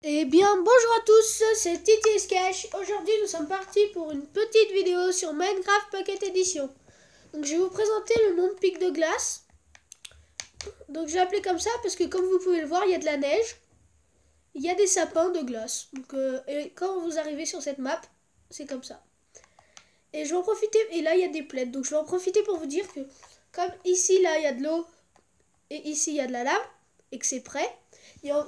Eh bien, bonjour à tous, c'est Titi Sketch. Aujourd'hui, nous sommes partis pour une petite vidéo sur Minecraft Pocket Edition. Donc, je vais vous présenter le monde Pic de Glace. Donc, j'ai appelé comme ça parce que, comme vous pouvez le voir, il y a de la neige. Il y a des sapins de glace. Donc, et quand vous arrivez sur cette map, c'est comme ça. Et je vais en profiter, et là, il y a des plaids. Donc, je vais en profiter pour vous dire que, comme ici, là, il y a de l'eau, et ici, il y a de la lave, et que c'est prêt,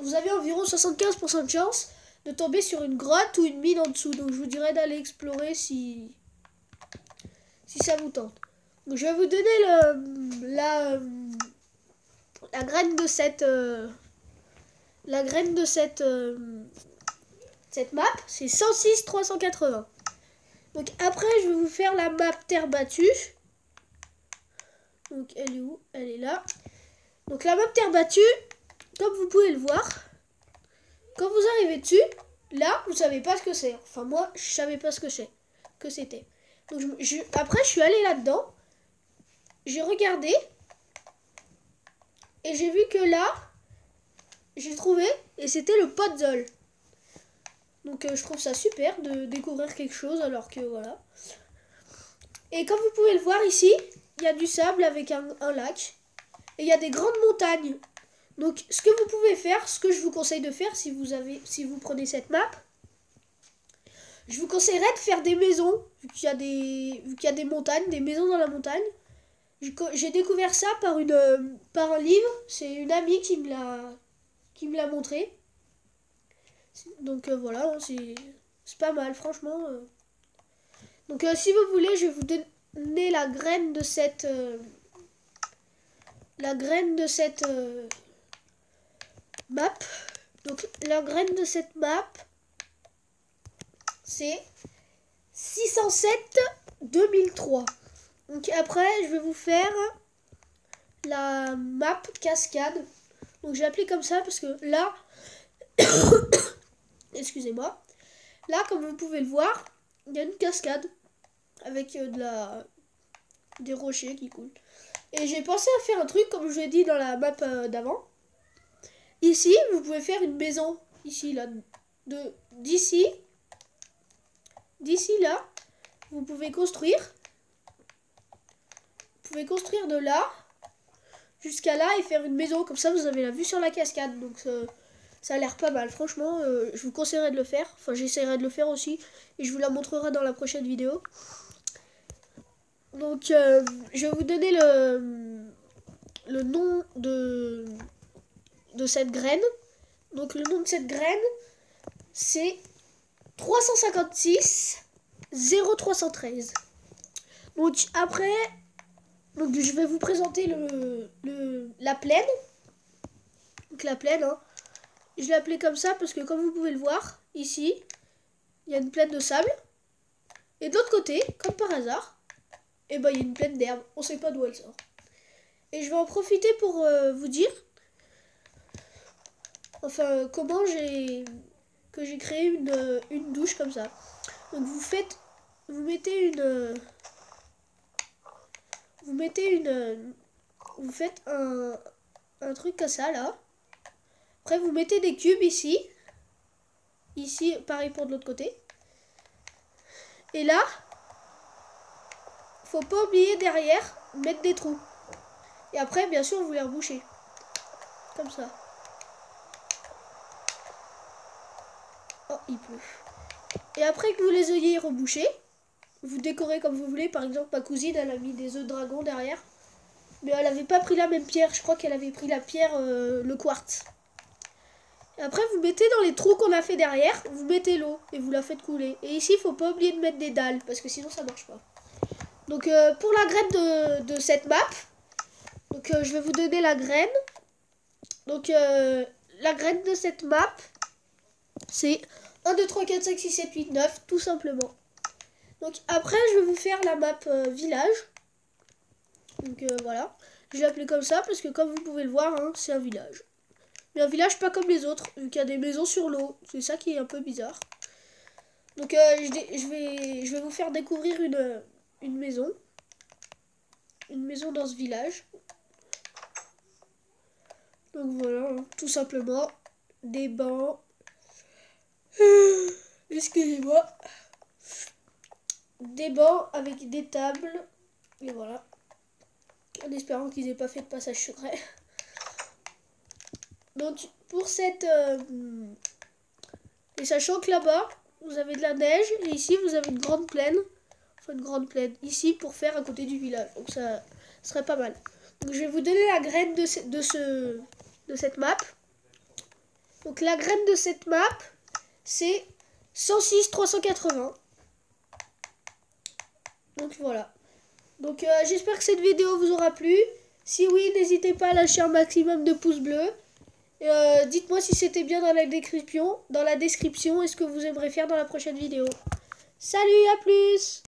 vous avez environ 75% de chance de tomber sur une grotte ou une mine en dessous. Donc je vous dirais d'aller explorer si ça vous tente. Donc je vais vous donner la graine de cette cette map. C'est 106 380. Donc après je vais vous faire la map terre battue. Donc elle est où? Elle est là. Donc la map terre battue, comme vous pouvez le voir, quand vous arrivez dessus, là, vous savez pas ce que c'est. Enfin, moi, je savais pas ce que c'était. Donc, après, je suis allée là-dedans. J'ai regardé. Et j'ai vu que là, j'ai trouvé. Et c'était le puzzle. Donc, je trouve ça super de découvrir quelque chose. Alors que, voilà. Et comme vous pouvez le voir ici, il y a du sable avec un lac. Et il y a des grandes montagnes. Donc, ce que vous pouvez faire, ce que je vous conseille de faire si vous prenez cette map, je vous conseillerais de faire des maisons, vu qu'il y a des montagnes, des maisons dans la montagne. J'ai découvert ça par un livre. C'est une amie qui me l'a montré. Donc voilà, c'est pas mal, franchement. Donc si vous voulez, je vais vous donner la graine de cette map. Donc la graine de cette map, c'est 607 2003. Donc après, je vais vous faire la map cascade. Donc j'ai appelé comme ça parce que là, excusez-moi, là comme vous pouvez le voir, il y a une cascade avec des rochers qui coulent. Et j'ai pensé à faire un truc comme je vous ai dit dans la map d'avant. Ici, vous pouvez faire une maison. Ici, là, d'ici là, vous pouvez construire. Vous pouvez construire de là jusqu'à là et faire une maison. Comme ça, vous avez la vue sur la cascade. Donc, ça a l'air pas mal. Franchement, je vous conseillerais de le faire. Enfin, j'essaierai de le faire aussi. Et je vous la montrerai dans la prochaine vidéo. Donc, je vais vous donner le nom de cette graine. Donc, le nom de cette graine, c'est 356 0313. Donc, après, je vais vous présenter la plaine. Donc, la plaine, hein. Je l'ai appelée comme ça parce que, comme vous pouvez le voir, ici, il y a une plaine de sable. Et de l'autre côté, comme par hasard, et ben, il y a une plaine d'herbe. On sait pas d'où elle sort. Et je vais en profiter pour vous dire, enfin, comment j'ai créé une douche comme ça. Donc vous faites un truc comme ça là. Après vous mettez des cubes ici. Ici pareil pour de l'autre côté. Et là, faut pas oublier derrière mettre des trous. Et après bien sûr vous les rebouchez. Comme ça. Oh, il pleut. Et après que vous les ayez rebouchés, vous décorez comme vous voulez. Par exemple, ma cousine, elle a mis des œufs de dragon derrière. Mais elle avait pas pris la même pierre. Je crois qu'elle avait pris la pierre, le quartz. Et après, vous mettez dans les trous qu'on a fait derrière, vous mettez l'eau et vous la faites couler. Et ici, il faut pas oublier de mettre des dalles parce que sinon ça marche pas. Donc pour la graine de cette map, donc je vais vous donner la graine. Donc la graine de cette map, c'est 1, 2, 3, 4, 5, 6, 7, 8, 9, tout simplement. Donc après, je vais vous faire la map village. Donc voilà. Je l'ai appelé comme ça parce que comme vous pouvez le voir, hein, c'est un village. Mais un village pas comme les autres, vu qu'il y a des maisons sur l'eau. C'est ça qui est un peu bizarre. Donc je vais vous faire découvrir une maison. Une maison dans ce village. Donc voilà, hein, tout simplement. Des bancs. Excusez-moi. Des bancs avec des tables. Et voilà. En espérant qu'ils aient pas fait de passage secret. Donc pour cette... Et sachant que là-bas, vous avez de la neige. Et ici, vous avez une grande plaine. Enfin, une grande plaine. Ici, pour faire à côté du village. Donc ça serait pas mal. Donc je vais vous donner la graine de cette map. Donc la graine de cette map, c'est 106 380. Donc voilà. Donc j'espère que cette vidéo vous aura plu. Si oui, n'hésitez pas à lâcher un maximum de pouces bleus. Dites-moi si c'était bien dans la description. Est-ce que vous aimerez faire dans la prochaine vidéo. Salut, à plus!